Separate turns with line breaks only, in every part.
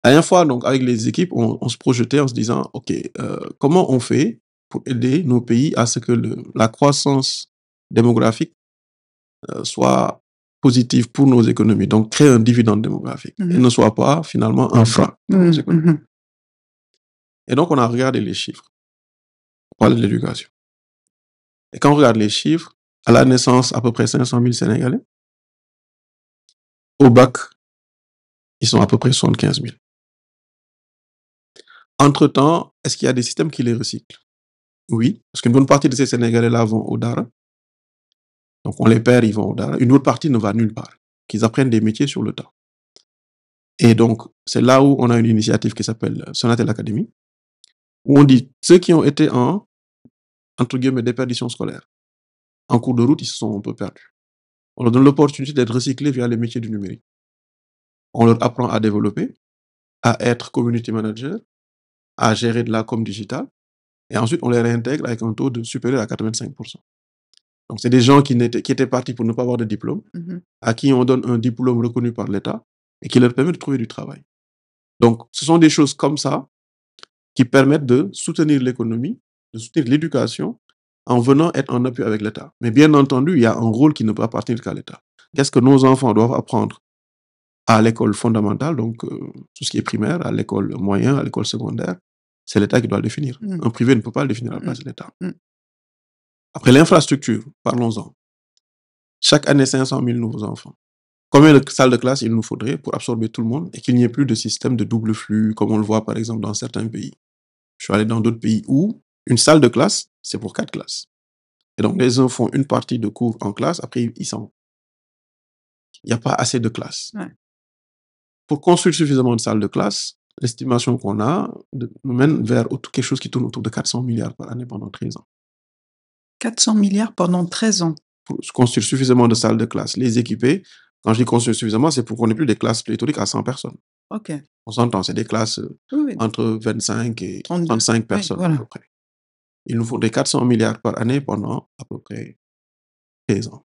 La dernière fois, donc, avec les équipes, on se projetait en se disant, OK, comment on fait pour aider nos pays à ce que la croissance démographique soit positive pour nos économies, donc créer un dividende démographique et ne soit pas finalement un frein pour nos économies. Et donc, on a regardé les chiffres. On parle de l'éducation. Et quand on regarde les chiffres, à la naissance, à peu près 500 000 Sénégalais. Au bac, ils sont à peu près 75 000. Entre-temps, est-ce qu'il y a des systèmes qui les recyclent? Oui, parce qu'une bonne partie de ces Sénégalais-là vont au Dara. Donc, on les perd, ils vont au Dara. Une autre partie ne va nulle part. Qu'ils apprennent des métiers sur le tas. Et donc, c'est là où on a une initiative qui s'appelle Sonatel Academy, où on dit ceux qui ont été entre guillemets, déperdition scolaire, en cours de route, ils se sont un peu perdus. On leur donne l'opportunité d'être recyclés via les métiers du numérique. On leur apprend à développer, à être community manager, à gérer de la com digitale, et ensuite on les réintègre avec un taux supérieur à 85%. Donc c'est des gens qui étaient partis pour ne pas avoir de diplôme, à qui on donne un diplôme reconnu par l'État, et qui leur permet de trouver du travail. Donc ce sont des choses comme ça qui permettent de soutenir l'économie, de soutenir l'éducation, en venant être en appui avec l'État. Mais bien entendu, il y a un rôle qui ne peut appartenir qu'à l'État. Qu'est-ce que nos enfants doivent apprendre à l'école fondamentale, donc tout ce qui est primaire, à l'école moyenne, à l'école secondaire? C'est l'État qui doit le définir. Un privé ne peut pas le définir à la place de l'État. Après, l'infrastructure, parlons-en. Chaque année, 500 000 nouveaux enfants. Combien de salles de classe il nous faudrait pour absorber tout le monde et qu'il n'y ait plus de système de double flux, comme on le voit par exemple dans certains pays? Je suis allé dans d'autres pays où une salle de classe, c'est pour 4 classes. Et donc, les enfants font une partie de cours en classe, après, ils s'en vont. Il n'y a pas assez de classes.
Ouais.
Pour construire suffisamment de salles de classe, l'estimation qu'on a nous mène vers quelque chose qui tourne autour de 400 milliards par année pendant 13 ans.
400 milliards pendant 13 ans.
Pour construire suffisamment de salles de classe, les équiper. Quand je dis construire suffisamment, c'est pour qu'on n'ait plus des classes pléthoriques à 100 personnes.
OK.
On s'entend, c'est des classes entre 25 et 35 personnes à peu près. Il nous faudrait 400 milliards par année pendant à peu près 13 ans.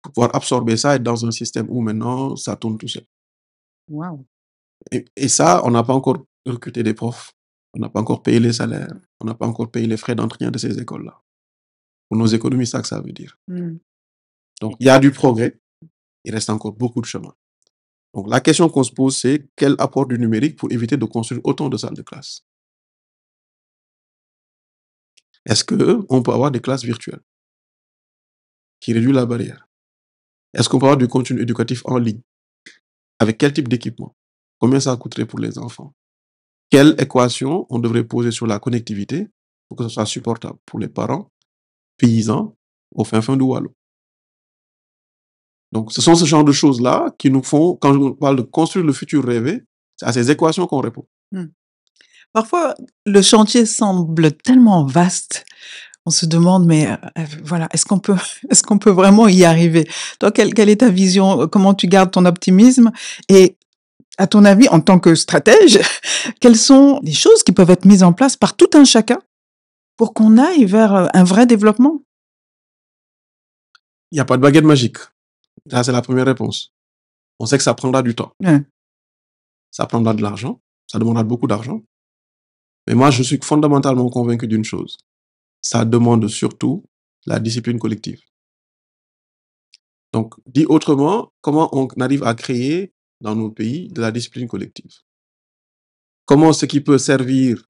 Pour pouvoir absorber ça et être dans un système où maintenant ça tourne tout seul.
Waouh.
Et ça, on n'a pas encore recruté des profs, on n'a pas encore payé les salaires, on n'a pas encore payé les frais d'entretien de ces écoles-là. Pour nos économies, c'est ça que ça veut dire. Donc, il y a du progrès, il reste encore beaucoup de chemin. Donc, la question qu'on se pose, c'est quel apport du numérique pour éviter de construire autant de salles de classe? Est-ce qu'on peut avoir des classes virtuelles qui réduisent la barrière? Est-ce qu'on peut avoir du contenu éducatif en ligne? Avec quel type d'équipement? Combien ça coûterait pour les enfants? Quelle équation on devrait poser sur la connectivité pour que ce soit supportable pour les parents paysans au fin fond du Waalo? Donc, ce sont ce genre de choses-là qui nous font, quand on parle de construire le futur rêvé, c'est à ces équations qu'on répond.
Parfois, le chantier semble tellement vaste. On se demande, mais voilà, est-ce qu'on peut vraiment y arriver? Toi, quelle est ta vision? Comment tu gardes ton optimisme? Et à ton avis, en tant que stratège, quelles sont les choses qui peuvent être mises en place par tout un chacun pour qu'on aille vers un vrai développement?
Il n'y a pas de baguette magique. Ça, c'est la première réponse. On sait que ça prendra du temps. Ça prendra de l'argent. Ça demandera beaucoup d'argent. Mais moi, je suis fondamentalement convaincu d'une chose. Ça demande surtout la discipline collective. Donc, dit autrement, comment on arrive à créer dans nos pays de la discipline collective? Comment ce qui peut servir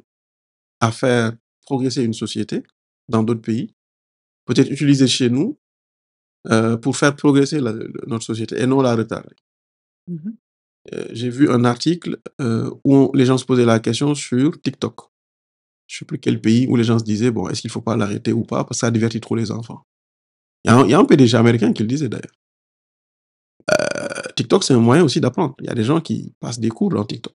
à faire progresser une société dans d'autres pays peut être utilisé chez nous pour faire progresser notre société et non la retarder. J'ai vu un article où les gens se posaient la question sur TikTok. Je ne sais plus quel pays, où les gens se disaient, bon, est-ce qu'il ne faut pas l'arrêter ou pas, parce que ça divertit trop les enfants. Il y a un PDG américain qui le disait d'ailleurs. TikTok, c'est un moyen aussi d'apprendre. Il y a des gens qui passent des cours dans TikTok.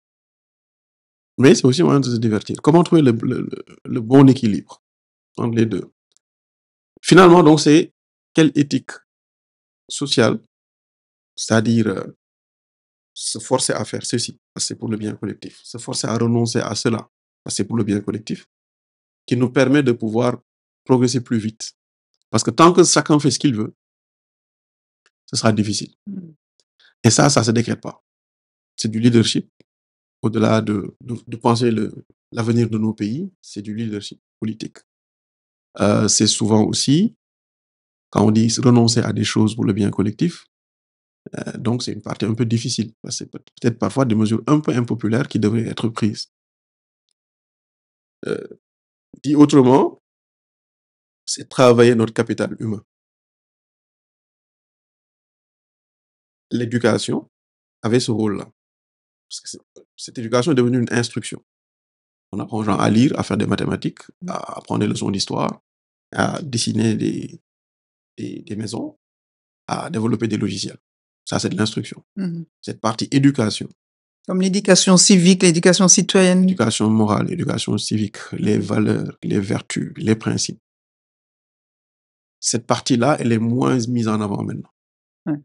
Mais c'est aussi un moyen de se divertir. Comment trouver le bon équilibre entre les deux? Finalement, donc, c'est quelle éthique sociale, c'est-à-dire se forcer à faire ceci, parce que c'est pour le bien collectif, se forcer à renoncer à cela, parce que c'est pour le bien collectif, qui nous permet de pouvoir progresser plus vite. Parce que tant que chacun fait ce qu'il veut, ce sera difficile. Et ça ne se décrète pas. c'est du leadership. Au-delà de penser l'avenir de nos pays, c'est du leadership politique. C'est souvent aussi, quand on dit renoncer à des choses pour le bien collectif, donc c'est une partie un peu difficile. Parce que c'est peut-être parfois des mesures un peu impopulaires qui devraient être prises. Euh, Dit autrement, c'est travailler notre capital humain. L'éducation avait ce rôle-là. Parce que cette éducation est devenue une instruction. On apprend aux gens à lire, à faire des mathématiques, à apprendre des leçons d'histoire, à dessiner des maisons, à développer des logiciels. Ça, c'est de l'instruction. Cette partie éducation.
Comme l'éducation civique, l'éducation citoyenne.
L'éducation morale, l'éducation civique, les valeurs, les vertus, les principes. Cette partie-là, elle est moins mise en avant maintenant.
Ouais.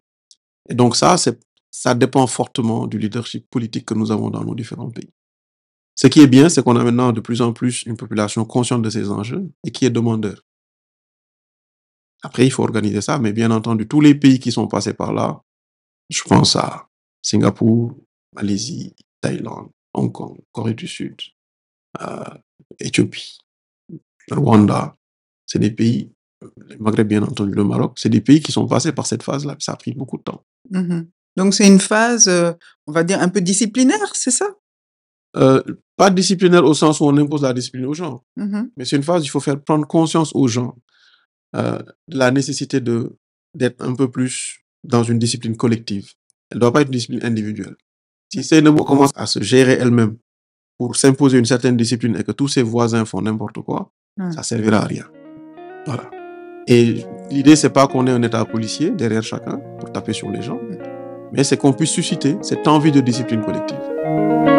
Et donc ça dépend fortement du leadership politique que nous avons dans nos différents pays. Ce qui est bien, c'est qu'on a maintenant de plus en plus une population consciente de ces enjeux et qui est demandeur. Après, il faut organiser ça, mais bien entendu, tous les pays qui sont passés par là, je pense à Singapour, Malaisie, Thaïlande, Hong Kong, Corée du Sud, Éthiopie, Rwanda, c'est des pays, le Maghreb bien entendu, le Maroc, c'est des pays qui sont passés par cette phase-là, ça a pris beaucoup de temps.
Donc c'est une phase, on va dire, un peu disciplinaire, c'est ça?
Pas disciplinaire au sens où on impose la discipline aux gens, mais c'est une phase où il faut faire prendre conscience aux gens de la nécessité d'être un peu plus dans une discipline collective. Elle ne doit pas être une discipline individuelle. Si Seynabou commence à se gérer elle-même pour s'imposer une certaine discipline et que tous ses voisins font n'importe quoi, ça ne servira à rien. Voilà. Et l'idée, c'est pas qu'on ait un état policier derrière chacun pour taper sur les gens, mais c'est qu'on puisse susciter cette envie de discipline collective.